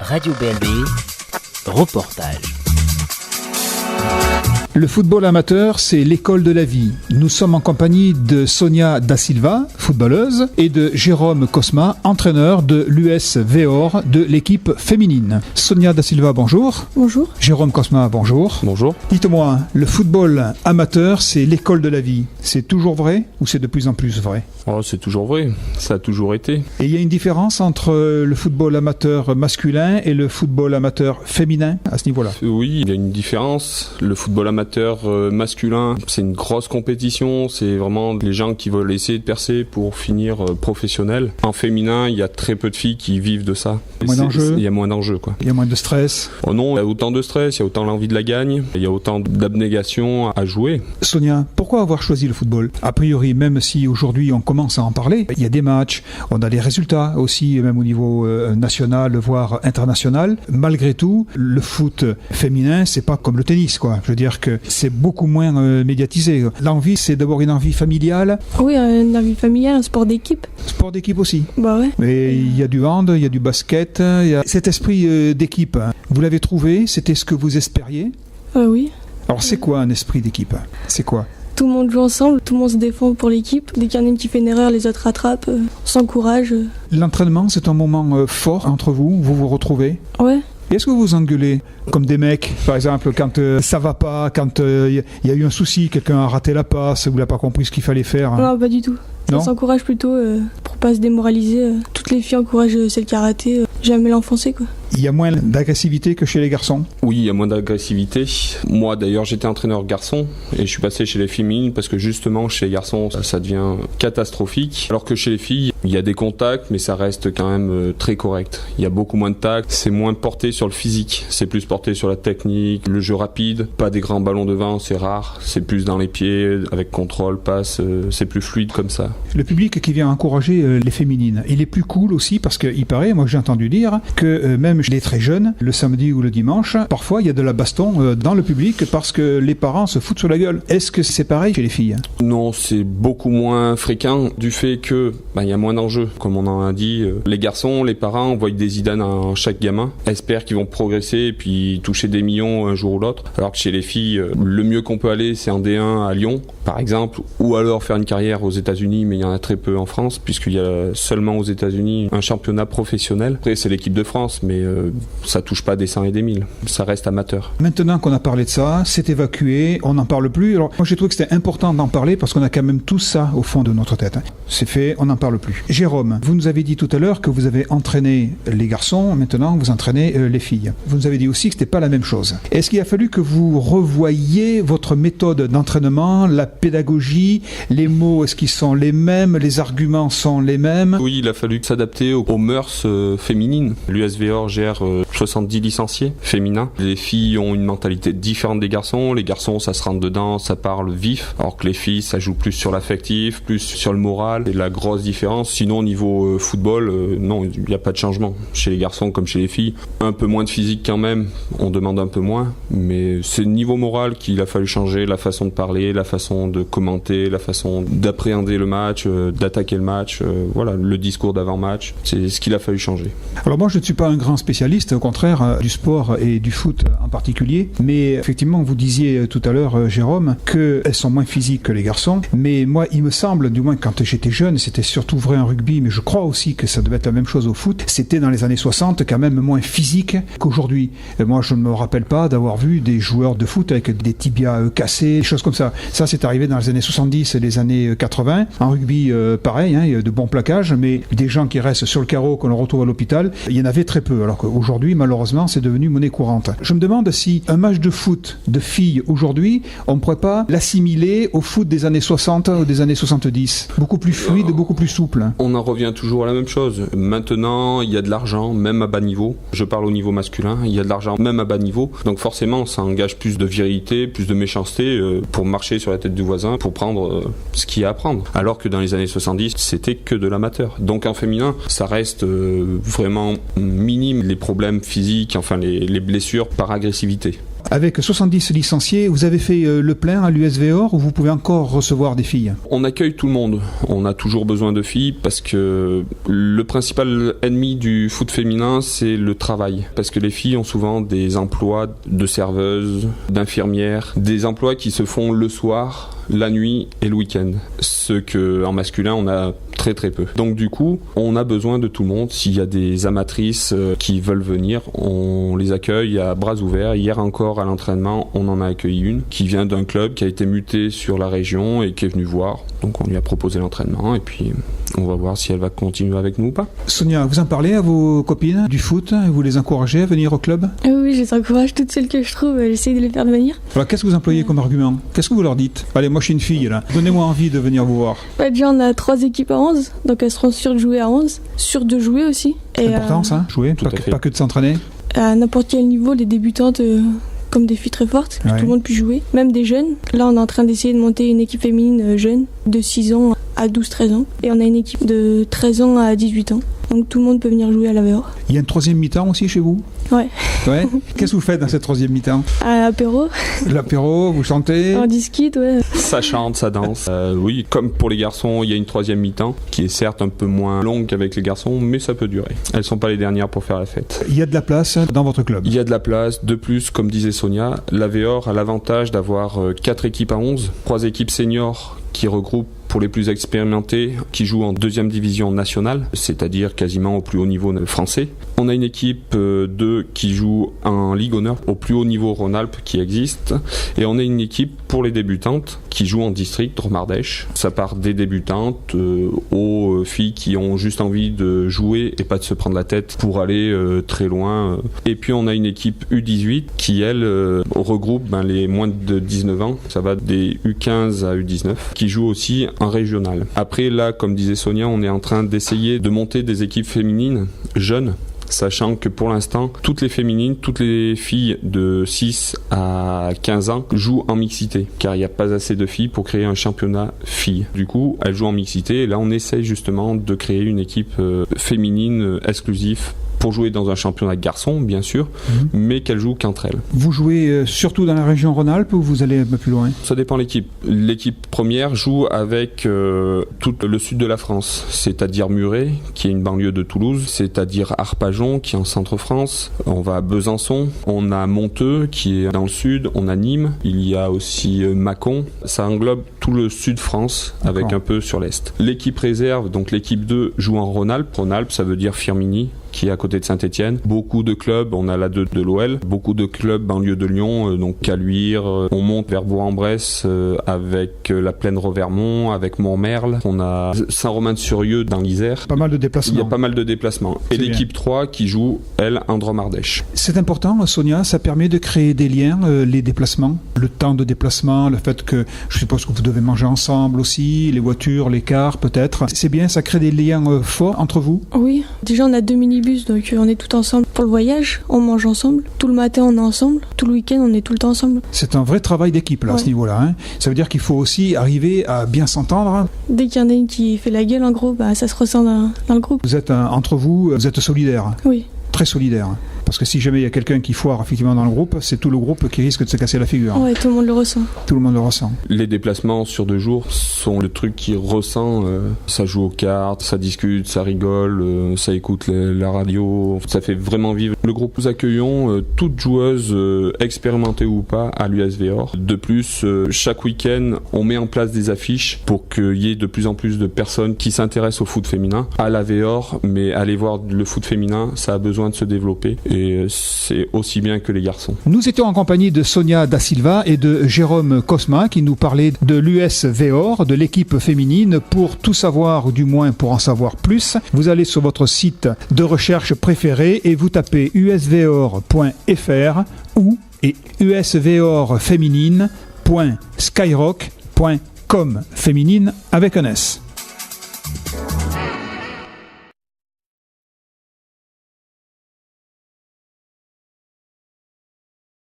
Radio BLB, reportage. Le football amateur, c'est l'école de la vie. Nous sommes en compagnie de Sonia Da Silva, footballeuse, et de Jérôme Cosma, entraîneur de l'US Véor de l'équipe féminine. Sonia Da Silva, bonjour. Bonjour. Jérôme Cosma, bonjour. Bonjour. Dites-moi, le football amateur, c'est l'école de la vie. C'est toujours vrai ou c'est de plus en plus vrai ? Oh, c'est toujours vrai, ça a toujours été. Et il y a une différence entre le football amateur masculin et le football amateur féminin à ce niveau-là ? Oui, il y a une différence. Le football amateur masculin, c'est une grosse compétition, c'est vraiment les gens qui veulent essayer de percer pour finir professionnel. En féminin, il y a très peu de filles qui vivent de ça. Moins d'enjeux. Il y a moins d'enjeux, quoi. Il y a moins de stress. Oh non, il y a autant de stress, il y a autant l'envie de la gagne, il y a autant d'abnégation à jouer. Sonia, pourquoi avoir choisi le football ? A priori, même si aujourd'hui on commence à en parler, il y a des matchs, on a des résultats aussi, même au niveau national, voire international. Malgré tout, le foot féminin, c'est pas comme le tennis, quoi. Je veux dire que c'est beaucoup moins médiatisé. L'envie, c'est d'abord une envie familiale. Oui, une envie familiale, un sport d'équipe. Sport d'équipe aussi. Bah ouais. Mais il y a du hand, il y a du basket, il y a cet esprit d'équipe. Vous l'avez trouvé ? C'était ce que vous espériez ? Oui. Alors c'est quoi un esprit d'équipe ? C'est quoi ? Tout le monde joue ensemble, tout le monde se défend pour l'équipe. Dès qu'il y en a une qui fait une erreur, les autres rattrapent, on s'encourage. L'entraînement, c'est un moment fort entre vous, vous vous retrouvez ? Ouais. Et est-ce que vous engueulez comme des mecs, par exemple, quand ça va pas, quand il y a eu un souci, quelqu'un a raté la passe, ou n'a pas compris ce qu'il fallait faire ? Non, pas du tout. Non ? On s'encourage plutôt pour pas se démoraliser. Toutes les filles encouragent celle qui a raté, jamais l'enfoncer, quoi. Il y a moins d'agressivité que chez les garçons ? Oui, il y a moins d'agressivité. Moi, d'ailleurs, j'étais entraîneur garçon et je suis passé chez les féminines parce que justement, chez les garçons, ça devient catastrophique. Alors que chez les filles, il y a des contacts, mais ça reste quand même très correct. Il y a beaucoup moins de tacts, c'est moins porté sur le physique, c'est plus porté sur la technique, le jeu rapide, pas des grands ballons devant, c'est rare, c'est plus dans les pieds, avec contrôle, passe, c'est plus fluide comme ça. Le public qui vient encourager les féminines, il est plus cool aussi parce qu'il paraît, moi j'ai entendu dire, que même les très jeunes, le samedi ou le dimanche, parfois il y a de la baston dans le public parce que les parents se foutent sur la gueule. Est-ce que c'est pareil chez les filles ? Non, c'est beaucoup moins fréquent du fait que il y a moins d'enjeux. Comme on en a dit, les garçons, les parents voient des Zidane en chaque gamin, espèrent qu'ils vont progresser et puis toucher des millions un jour ou l'autre. Alors que chez les filles, le mieux qu'on peut aller, c'est en D1 à Lyon, par exemple, ou alors faire une carrière aux États-Unis, mais il y en a très peu en France, puisqu'il y a seulement aux États-Unis un championnat professionnel. Après, c'est l'équipe de France, mais ça touche pas des 100 et des 1000. Ça reste amateur. Maintenant qu'on a parlé de ça, c'est évacué, on n'en parle plus. Alors, moi, j'ai trouvé que c'était important d'en parler parce qu'on a quand même tout ça au fond de notre tête. C'est fait, on n'en parle plus. Jérôme, vous nous avez dit tout à l'heure que vous avez entraîné les garçons, maintenant vous entraînez les filles. Vous nous avez dit aussi que c'était pas la même chose. Est-ce qu'il a fallu que vous revoyiez votre méthode d'entraînement, la pédagogie, les mots, est-ce qu'ils sont les mêmes, les arguments sont les mêmes ? Oui, il a fallu s'adapter aux mœurs féminines. L'US Véor gère 70 licenciés féminins. Les filles ont une mentalité différente des garçons. Les garçons, ça se rentre dedans, ça parle vif, alors que les filles, ça joue plus sur l'affectif, plus sur le moral. C'est la grosse différence. Sinon, au niveau football, non, il n'y a pas de changement. Chez les garçons comme chez les filles, un peu moins de physique quand même, on demande un peu moins, mais c'est le niveau moral qu'il a fallu changer, la façon de parler, la façon de commenter, la façon d'appréhender le match, d'attaquer le match, voilà, le discours d'avant-match, c'est ce qu'il a fallu changer. Alors moi, je ne suis pas un grand spécialiste, au contraire, du sport et du foot en particulier, mais effectivement, vous disiez tout à l'heure, Jérôme, qu'elles sont moins physiques que les garçons, mais moi, il me semble, du moins quand j'étais jeune, c'était surtout vrai en rugby, mais je crois aussi que ça devait être la même chose au foot, c'était dans les années 60 quand même moins physique qu'aujourd'hui. Et moi, je ne me rappelle pas d'avoir vu des joueurs de foot avec des tibias cassés, des choses comme ça. Ça, c'est arrivé dans les années 70 et les années 80. En rugby, pareil, il y a de bons plaquages, mais des gens qui restent sur le carreau, qu'on retrouve à l'hôpital, il y en avait très peu, alors qu'aujourd'hui, malheureusement, c'est devenu monnaie courante. Je me demande si un match de foot de filles aujourd'hui, on ne pourrait pas l'assimiler au foot des années 60 ou des années 70. Beaucoup plus fluide, beaucoup plus souple. On en revient toujours à la même chose. Maintenant, il y a de l'argent, même à bas niveau. Je parle au niveau masculin, il y a de l'argent, même à bas niveau. Donc forcément, ça engage plus de virilité, plus de méchanceté pour marcher sur la tête du voisin, pour prendre ce qu'il y a à prendre. Alors que dans les années 70, c'était que de l'amateur. Donc en féminin, ça reste vraiment minime les problèmes physiques, enfin les blessures par agressivité. Avec 70 licenciés, vous avez fait le plein à l'USVOR ou vous pouvez encore recevoir des filles? On accueille tout le monde. On a toujours besoin de filles parce que le principal ennemi du foot féminin, c'est le travail. Parce que les filles ont souvent des emplois de serveuses, d'infirmières, des emplois qui se font le soir, la nuit et le week-end. Ce qu'en masculin, on a très très peu. Donc du coup, on a besoin de tout le monde. S'il y a des amatrices qui veulent venir, on les accueille à bras ouverts. Hier encore à l'entraînement, on en a accueilli une qui vient d'un club qui a été muté sur la région et qui est venue voir. Donc on lui a proposé l'entraînement et puis on va voir si elle va continuer avec nous ou pas. Sonia, vous en parlez à vos copines du foot? Vous les encouragez à venir au club? Oui, je les encourage toutes celles que je trouve. J'essaie de les faire venir. Alors qu'est-ce que vous employez comme argument? Qu'est-ce que vous leur dites? Allez, moi je suis une fille là. Donnez-moi envie de venir vous voir. Déjà, on a 3 équipes à 11, donc elles seront sûres de jouer à 11, sûres de jouer aussi. C'est important ça, jouer, pas que de s'entraîner? À n'importe quel niveau, les débutantes, comme des filles très fortes, que tout le monde puisse jouer, même des jeunes. Là, on est en train d'essayer de monter une équipe féminine jeune, de 6 ans à 12-13 ans. Et on a une équipe de 13 ans à 18 ans. Donc tout le monde peut venir jouer à l'AVEOR. Il y a une 3e mi-temps aussi chez vous? Ouais. Qu'est-ce que vous faites dans cette 3e mi-temps? À l'apéro. L'apéro, vous chantez? On discute, ouais. Ça chante, ça danse. Oui, comme pour les garçons, il y a une 3e mi-temps qui est certes un peu moins longue qu'avec les garçons, mais ça peut durer. Elles sont pas les dernières pour faire la fête. Il y a de la place dans votre club? Il y a de la place. De plus, comme disait Sonia, l'AVEOR a l'avantage d'avoir 4 équipes à 11, 3 équipes seniors qui regroupent pour les plus expérimentés qui jouent en 2e division nationale, c'est-à-dire quasiment au plus haut niveau français. On a une équipe 2 qui joue en Ligue Honneur au plus haut niveau Rhône-Alpes qui existe, et on a une équipe pour les débutantes qui joue en district Dromardèche. Ça part des débutantes aux filles qui ont juste envie de jouer et pas de se prendre la tête pour aller très loin. Et puis on a une équipe U18 qui elle regroupe les moins de 19 ans, ça va des U15 à U19, qui jouent aussi en régional. Après là, comme disait Sonia, on est en train d'essayer de monter des équipes féminines jeunes, sachant que pour l'instant, toutes les féminines, toutes les filles de 6 à 15 ans jouent en mixité, car il n'y a pas assez de filles pour créer un championnat filles. Du coup, elles jouent en mixité, et là on essaye justement de créer une équipe féminine exclusive pour jouer dans un championnat garçon, bien sûr, mais qu'elles jouent qu'entre elles. Vous jouez surtout dans la région Rhône-Alpes ou vous allez un peu plus loin? Ça dépend de l'équipe. L'équipe première joue avec tout le sud de la France, c'est-à-dire Muret, qui est une banlieue de Toulouse, c'est-à-dire Arpajon, qui est en centre-France. On va à Besançon, on a Monteux, qui est dans le sud, on a Nîmes, il y a aussi Mâcon. Ça englobe tout le sud France, avec un peu sur l'est. L'équipe réserve, donc l'équipe 2, joue en Rhône-Alpes. Rhône-Alpes, ça veut dire Firminy, qui est à côté de Saint-Étienne. Beaucoup de clubs, on a la 2 de l'OL, beaucoup de clubs banlieue de Lyon, donc Caluire, on monte vers Bourg-en-Bresse avec la Plaine Revermont, avec Montmerle, on a Saint-Romain-de-Surieux dans l'Isère. Pas mal de déplacements. Il y a pas mal de déplacements. Et l'équipe 3 qui joue, elle, en Dromardèche. C'est important, Sonia, ça permet de créer des liens, les déplacements, le temps de déplacement, le fait que, je suppose que vous devez manger ensemble aussi, les voitures, les cars peut-être. C'est bien, ça crée des liens forts entre vous? Oui, déjà on a 2 minibus, donc on est tout ensemble pour le voyage, on mange ensemble, tout le matin on est ensemble, tout le week-end on est tout le temps ensemble. C'est un vrai travail d'équipe là, à ce niveau-là. Hein. Ça veut dire qu'il faut aussi arriver à bien s'entendre. Dès qu'il y en a une qui fait la gueule en gros, ça se ressent dans le groupe. Vous êtes entre vous, vous êtes solidaires? Oui. Très solidaires. Parce que si jamais il y a quelqu'un qui foire effectivement dans le groupe, c'est tout le groupe qui risque de se casser la figure. Ouais, tout le monde le ressent. Tout le monde le ressent. Les déplacements sur 2 jours sont le truc qui ressent. Ça joue aux cartes, ça discute, ça rigole, ça écoute la radio. Ça fait vraiment vivre le groupe. Nous accueillons toutes joueuses expérimentées ou pas à l'USVOR. De plus, chaque week-end, on met en place des affiches pour qu'il y ait de plus en plus de personnes qui s'intéressent au foot féminin à l'AVEOR, mais aller voir le foot féminin, ça a besoin de se développer. Et c'est aussi bien que les garçons. Nous étions en compagnie de Sonia Da Silva et de Jérôme Cosma qui nous parlaient de l'USVOR, de l'équipe féminine. Pour tout savoir, ou du moins pour en savoir plus, vous allez sur votre site de recherche préféré et vous tapez usvor.fr ou usvorféminine.skyrock.com, féminine avec un S.